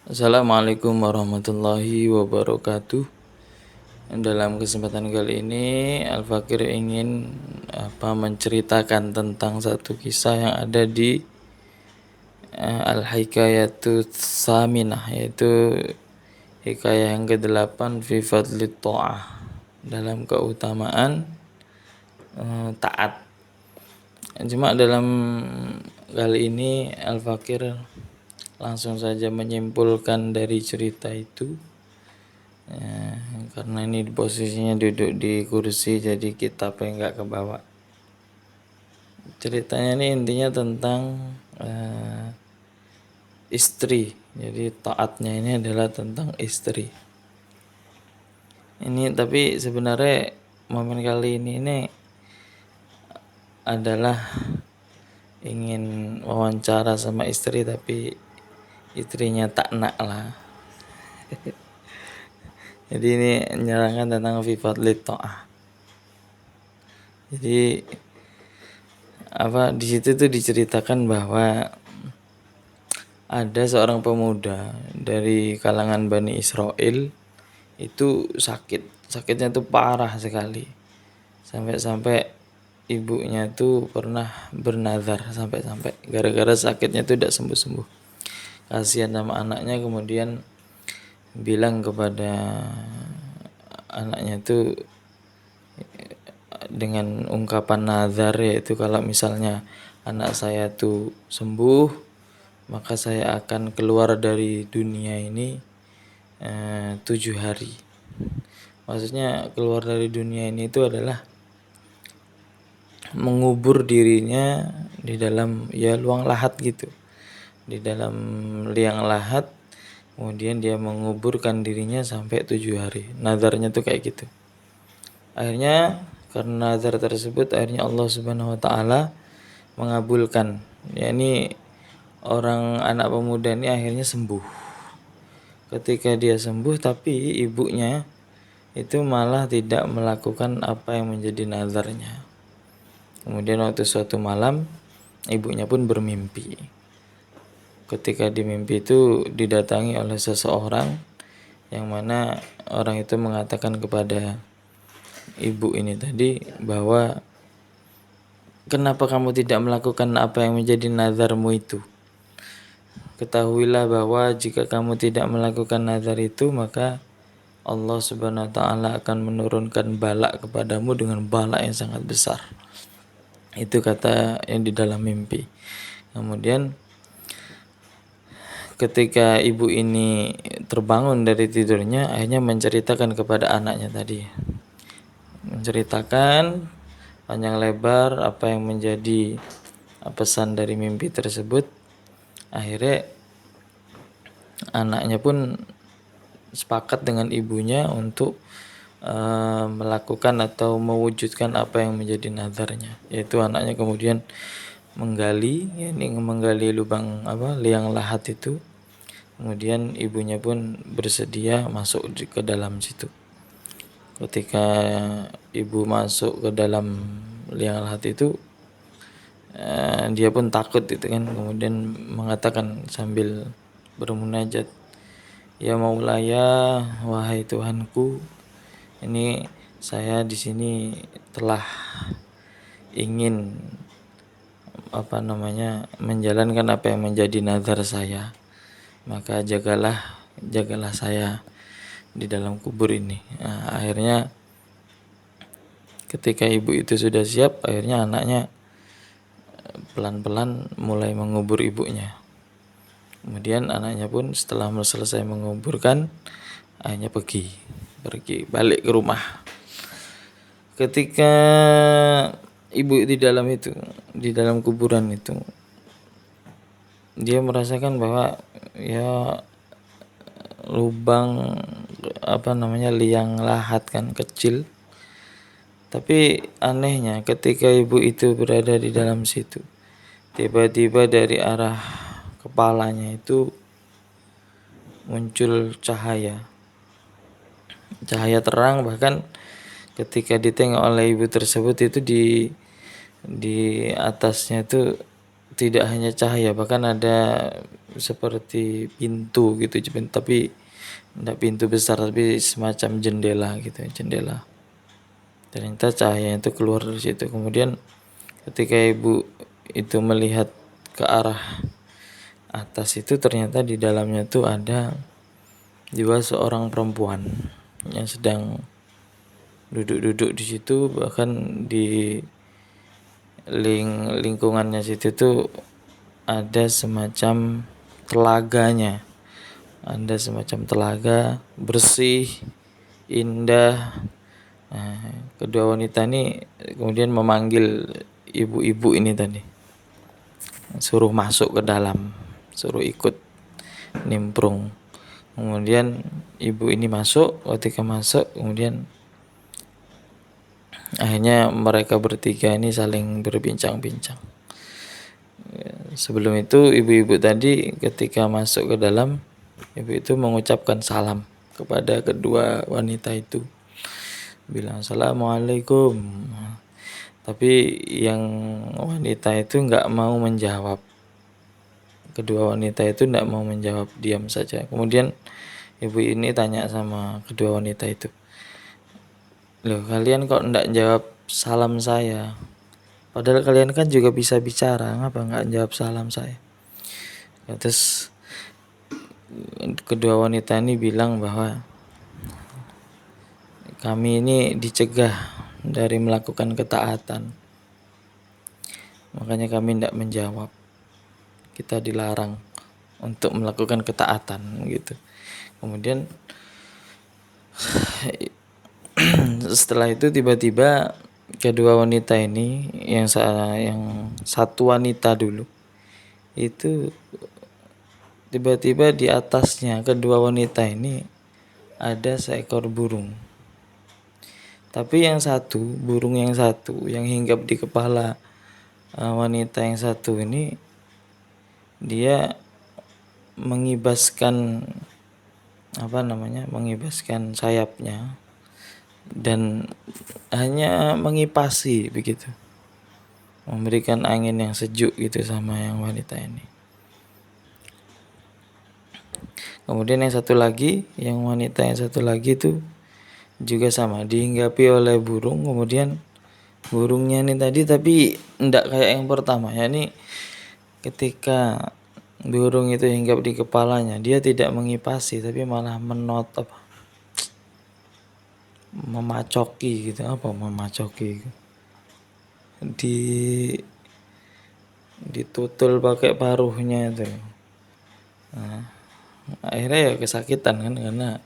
Assalamualaikum warahmatullahi wabarakatuh. Dalam kesempatan kali ini Al-Fakir ingin menceritakan tentang satu kisah yang ada di Al-Hikayatut Saminah, yaitu hikayah yang ke-8 fi fadlit ta'ah, dalam keutamaan taat. Cuma dalam kali ini Al-Fakir langsung saja menyimpulkan dari cerita itu, karena ini posisinya duduk di kursi, jadi kitabnya nggak ke bawah. Ceritanya ini intinya tentang istri. Jadi taatnya ini adalah tentang istri. Ini tapi sebenarnya momen kali ini adalah ingin wawancara sama istri, tapi istrinya tak nak lah. Jadi ini menyerangkan tentang fadlit ta'ah. Jadi di situ tuh diceritakan bahwa ada seorang pemuda dari kalangan Bani Israel itu sakitnya tuh parah sekali, sampai ibunya tuh pernah bernazar, sampai gara-gara sakitnya tuh tidak sembuh-sembuh. Kasihan sama anaknya, kemudian bilang kepada anaknya tuh dengan ungkapan nazar, yaitu kalau misalnya anak saya tuh sembuh, maka saya akan keluar dari dunia ini 7 hari. Maksudnya keluar dari dunia ini itu adalah mengubur dirinya di dalam luang lahat gitu, di dalam liang lahat, kemudian dia menguburkan dirinya sampai 7 hari. Nazarnya tuh kayak gitu. Akhirnya karena nazar tersebut, akhirnya Allah Subhanahu wa taala mengabulkan. Ini orang anak pemuda ini akhirnya sembuh. Ketika dia sembuh, tapi ibunya itu malah tidak melakukan apa yang menjadi nazarnya. Kemudian waktu suatu malam, ibunya pun bermimpi. Ketika di mimpi itu didatangi oleh seseorang, yang mana orang itu mengatakan kepada ibu ini tadi bahwa kenapa kamu tidak melakukan apa yang menjadi nazarmu itu? Ketahuilah bahwa jika kamu tidak melakukan nazar itu, maka Allah Subhanahu wa taala akan menurunkan bala kepadamu dengan bala yang sangat besar. Itu kata yang di dalam mimpi. Kemudian ketika ibu ini terbangun dari tidurnya, akhirnya menceritakan kepada anaknya tadi. Menceritakan panjang lebar apa yang menjadi pesan dari mimpi tersebut. Akhirnya anaknya pun sepakat dengan ibunya untuk melakukan atau mewujudkan apa yang menjadi nazarnya, yaitu anaknya kemudian menggali lubang liang lahat itu. Kemudian ibunya pun bersedia masuk ke dalam situ. Ketika ibu masuk ke dalam liang lahat itu, dia pun takut gitu kan, kemudian mengatakan sambil bermunajat, ya Maulaya, wahai Tuhanku, ini saya di sini telah ingin menjalankan apa yang menjadi nazar saya, maka jagalah saya di dalam kubur ini. Akhirnya ketika ibu itu sudah siap, akhirnya anaknya pelan-pelan mulai mengubur ibunya. Kemudian anaknya pun setelah selesai menguburkan, akhirnya pergi balik ke rumah. Ketika ibu di dalam kuburan itu, dia merasakan bahwa lubang liang lahat kan kecil, tapi anehnya ketika ibu itu berada di dalam situ, tiba-tiba dari arah kepalanya itu muncul cahaya terang. Bahkan ketika ditengok oleh ibu tersebut, itu di atasnya itu tidak hanya cahaya, bahkan ada seperti pintu gitu, tapi tidak pintu besar, tapi semacam jendela gitu, jendela. Ternyata cahaya itu keluar dari situ. Kemudian ketika ibu itu melihat ke arah atas itu, ternyata di dalamnya tuh ada juga seorang perempuan yang sedang duduk-duduk di situ. Bahkan di lingkungannya situ tuh ada semacam telaganya, ada semacam telaga bersih, indah. Nah, kedua wanita ini kemudian memanggil ibu-ibu ini tadi, suruh masuk ke dalam, suruh ikut nimprung. Kemudian ibu ini masuk. Ketika masuk, kemudian akhirnya mereka bertiga ini saling berbincang-bincang. Sebelum itu ibu-ibu tadi ketika masuk ke dalam, ibu itu mengucapkan salam kepada kedua wanita itu, bilang assalamualaikum. Tapi yang wanita itu nggak mau menjawab. Kedua wanita itu nggak mau menjawab, diam saja. Kemudian ibu ini tanya sama kedua wanita itu, loh, kalian kok nggak jawab salam saya? Padahal kalian kan juga bisa bicara, ngapa nggak jawab salam saya? Terus kedua wanita ini bilang bahwa kami ini dicegah dari melakukan ketaatan, makanya kami tidak menjawab. Kita dilarang untuk melakukan ketaatan gitu. Kemudian setelah itu tiba-tiba kedua wanita ini, yang satu wanita dulu itu, tiba-tiba di atasnya kedua wanita ini ada seekor burung. Tapi burung yang satu yang hinggap di kepala wanita yang satu ini, dia mengibaskan mengibaskan sayapnya dan hanya mengipasi begitu, memberikan angin yang sejuk gitu sama yang wanita ini. Kemudian wanita yang satu lagi itu juga sama, dihinggapi oleh burung. Kemudian burungnya ini tadi tapi enggak kayak yang pertama, yakni ketika burung itu hinggap di kepalanya, dia tidak mengipasi tapi malah memacoki gitu. Memacoki, ditutul pakai paruhnya itu. Nah, akhirnya ya kesakitan kan, karena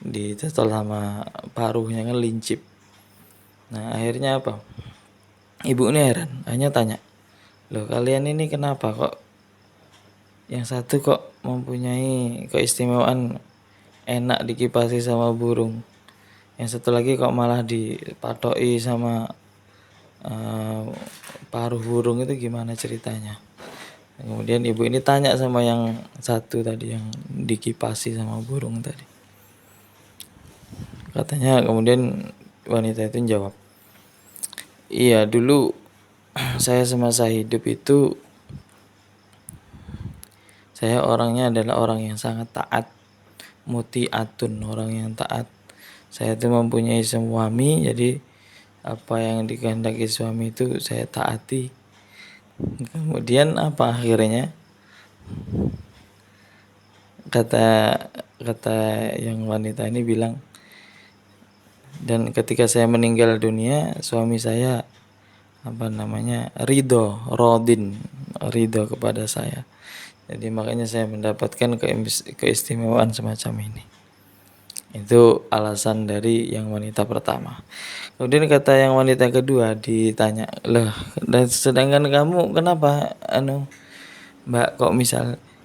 ditutul sama paruhnya kan lincip. Nah, akhirnya apa? Ibu ini heran, hanya tanya, loh, kalian ini kenapa kok yang satu kok mempunyai keistimewaan enak dikipasi sama burung, yang satu lagi kok malah dipatoki sama paruh burung, itu gimana ceritanya? Kemudian ibu ini tanya sama yang satu tadi, yang dikipasi sama burung tadi. Katanya kemudian wanita itu jawab, iya, dulu saya semasa hidup itu saya orangnya adalah orang yang sangat taat, mutiatun, orang yang taat. Saya itu mempunyai suami, jadi apa yang dikehendaki suami itu saya taati. Kemudian apa akhirnya? Kata yang wanita ini bilang, dan ketika saya meninggal dunia, suami saya ridho kepada saya. Jadi makanya saya mendapatkan keistimewaan semacam ini. Itu alasan dari yang wanita pertama. Kemudian kata yang wanita kedua, ditanya, loh, dan sedangkan kamu kenapa Mbak,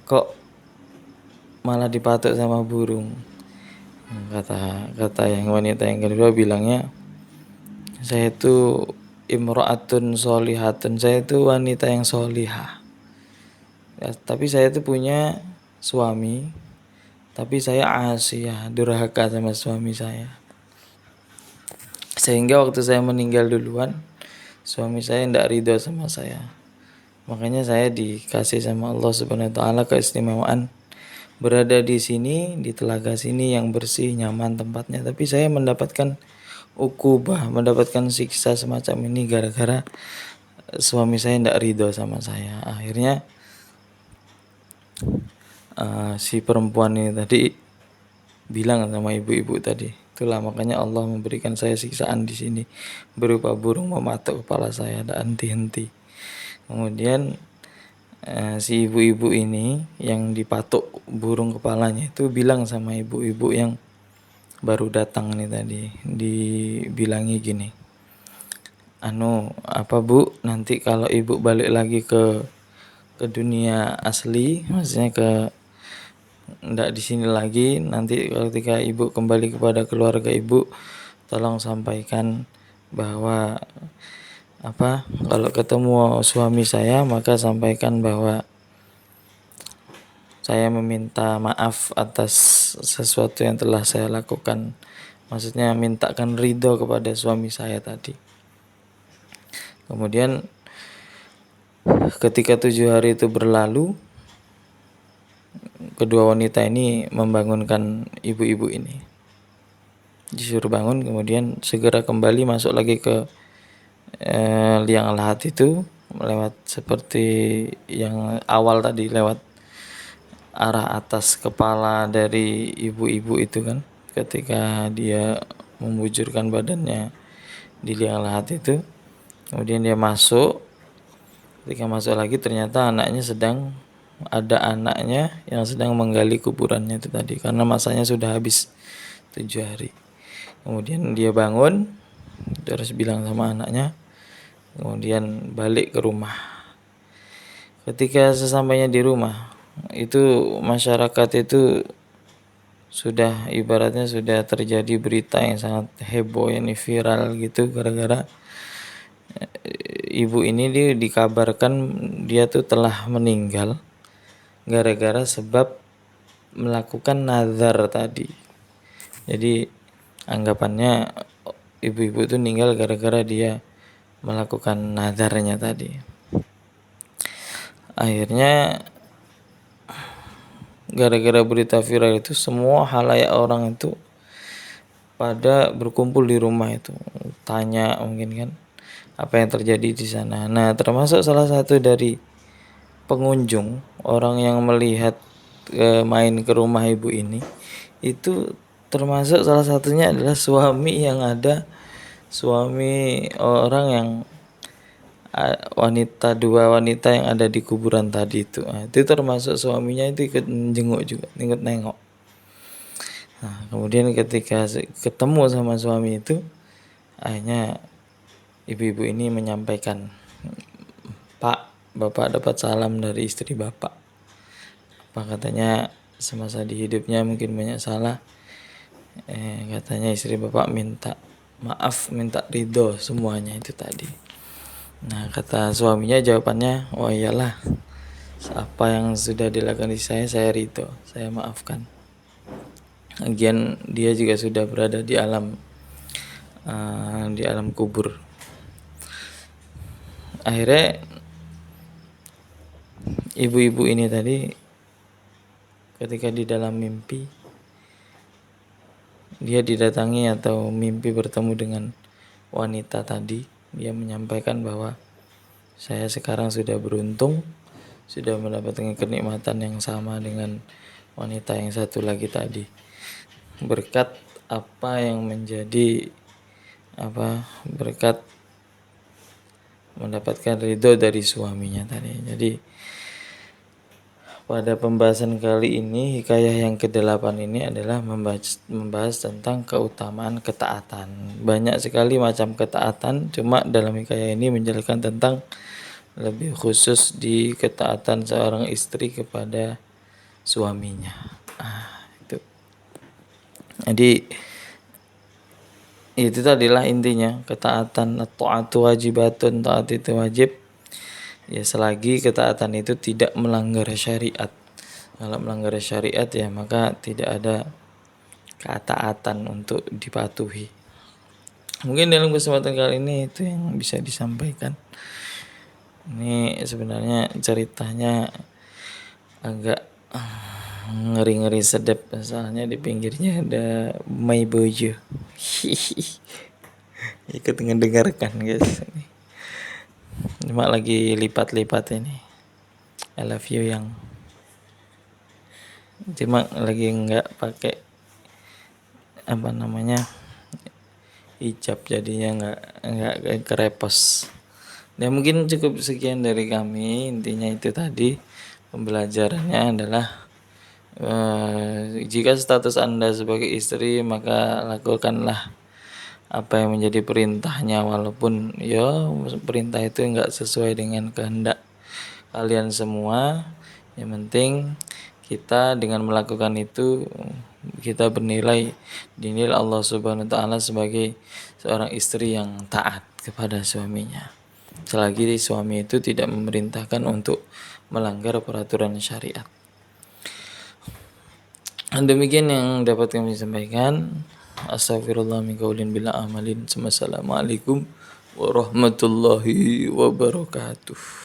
kok malah dipatok sama burung? Kata yang wanita yang kedua bilangnya, saya itu imro'atun sholihatun, saya itu wanita yang sholihah. Ya, tapi saya itu punya suami, tapi saya asiyah, durhaka sama suami saya. Sehingga waktu saya meninggal duluan, suami saya tidak ridho sama saya. Makanya saya dikasih sama Allah Subhanahu wa taala keistimewaan berada di sini, di telaga sini yang bersih, nyaman tempatnya, tapi saya mendapatkan ukubah, mendapatkan siksa semacam ini gara-gara suami saya tidak ridho sama saya. Akhirnya si perempuan ini tadi bilang sama ibu-ibu tadi, itulah makanya Allah memberikan saya siksaan di sini berupa burung mematuk kepala saya, tidak henti-henti. Kemudian si ibu-ibu ini yang dipatuk burung kepalanya itu bilang sama ibu-ibu yang baru datang nih tadi, dibilangi gini, apa Bu, nanti kalau ibu balik lagi ke dunia asli, maksudnya ndak di sini lagi, nanti ketika ibu kembali kepada keluarga ibu, tolong sampaikan bahwa kalau ketemu suami saya maka sampaikan bahwa saya meminta maaf atas sesuatu yang telah saya lakukan. Maksudnya mintakan ridho kepada suami saya tadi. Kemudian ketika 7 hari itu berlalu, kedua wanita ini membangunkan ibu-ibu ini. Disuruh bangun, kemudian segera kembali masuk lagi ke liang lahat itu, lewat seperti yang awal tadi, lewat arah atas kepala dari ibu-ibu itu kan, ketika dia membujurkan badannya di liang lahat itu. Kemudian dia masuk, ketika masuk lagi ternyata ada anaknya yang sedang menggali kuburannya itu tadi, karena masanya sudah habis 7 hari. Kemudian dia bangun, terus bilang sama anaknya, kemudian balik ke rumah. Ketika sesampainya di rumah, itu masyarakat itu sudah ibaratnya sudah terjadi berita yang sangat heboh, ini viral gitu, gara-gara ibu ini dikabarkan dia tuh telah meninggal gara-gara sebab melakukan nazar tadi. Jadi anggapannya ibu-ibu itu meninggal gara-gara dia melakukan nazarnya tadi. Akhirnya gara-gara berita viral itu, semua halayak orang itu pada berkumpul di rumah itu, tanya mungkin kan apa yang terjadi di sana. Nah, termasuk salah satu dari pengunjung, orang yang melihat main ke rumah ibu ini, itu termasuk salah satunya adalah suami orang yang dua wanita yang ada di kuburan tadi itu. Nah, itu termasuk suaminya itu ikut jenguk juga, ikut nengok. Nah, kemudian ketika ketemu sama suami itu, akhirnya ibu-ibu ini menyampaikan, Pak, Bapak dapat salam dari istri Bapak. Katanya semasa di hidupnya mungkin banyak salah. Katanya istri Bapak minta maaf, minta ridho semuanya itu tadi. Nah, kata suaminya jawabannya, oh iyalah, apa yang sudah dilakukan di saya ridho, saya maafkan. Lagian dia juga sudah berada di alam kubur. Akhirnya ibu-ibu ini tadi ketika di dalam mimpi, dia didatangi atau mimpi bertemu dengan wanita tadi, dia menyampaikan bahwa saya sekarang sudah beruntung, sudah mendapatkan kenikmatan yang sama dengan wanita yang satu lagi tadi, berkat berkat mendapatkan ridho dari suaminya tadi. Jadi pada pembahasan kali ini, hikayah yang ke-8 ini adalah membahas tentang keutamaan ketaatan. Banyak sekali macam ketaatan, cuma dalam hikayah ini menjelaskan tentang lebih khusus di ketaatan seorang istri kepada suaminya. Itu. Jadi itu tadilah intinya, ketaatan, taatu wajibatun, taat itu wajib. Ya, selagi ketaatan itu tidak melanggar syariat. Kalau melanggar syariat ya maka tidak ada ketaatan untuk dipatuhi. Mungkin dalam kesempatan kali ini itu yang bisa disampaikan. Ini sebenarnya ceritanya agak ngeri-ngeri sedap, soalnya di pinggirnya ada My Bojo. Ikut mendengarkan guys. Cuma lagi lipat-lipat ini. I love you yang. Cuma lagi nggak pakai apa namanya hijab, jadinya nggak kerepos. Ya mungkin cukup sekian dari kami. Intinya itu tadi, pembelajarannya adalah jika status Anda sebagai istri, maka lakukanlah apa yang menjadi perintahnya, walaupun ya perintah itu nggak sesuai dengan kehendak kalian semua. Yang penting kita dengan melakukan itu, kita dinilai Allah Subhanahu wa taala sebagai seorang istri yang taat kepada suaminya, selagi suami itu tidak memerintahkan untuk melanggar peraturan syariat. Demikian yang dapat kami sampaikan. Astagfirullah min qaulin bila amalin. Assalamualaikum warahmatullahi wabarakatuh.